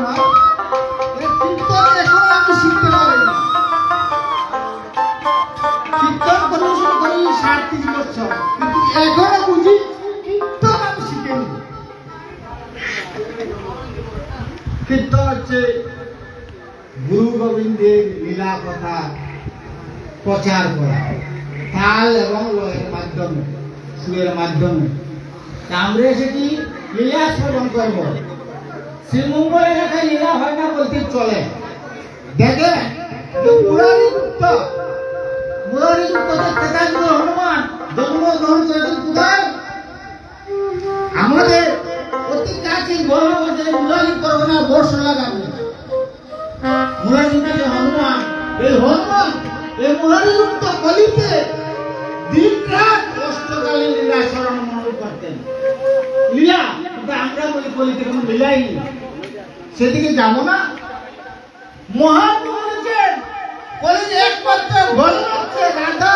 না, কীর্তন এখন আমি শিখতে পারি না। কীর্তন পরিবেশন করি ৩৭ বছর, কিন্তু এখনো বুঝি কীর্তন আমি শিখিনি। কীর্তন হচ্ছে গুরু গোবিন্দের লীলা কথা প্রচার করা, তাল এবং লয়ের মাধ্যমে, সুরের মাধ্যমে। আমরা এসেছি লীলা শ্রবণ করব। শ্রীমঙ্গলে দেখা লীলা হয় না বলতে চলে। দেখে মুরারিযুক্ত দেখতে হনুমান জন্মগ্রহণ করেছেন কোথায়? আমাদের অতি কাছে গর্ভবতী মুরারি পরগনা বর্ষলা গ্রামে। মুরারিযুক্ত হনুমান, এই মুরারিযুক্ত কলিতে দিন রাত কষ্টকালীন লীলা স্মরণ মনে করতেন। লীলা, কিন্তু আমরা বলি কলিতে কোনো লীলাই নেই, সেদিকে যাবো না। মহান বলেছেন কলিতে একমাত্র গল্প হচ্ছে রাধা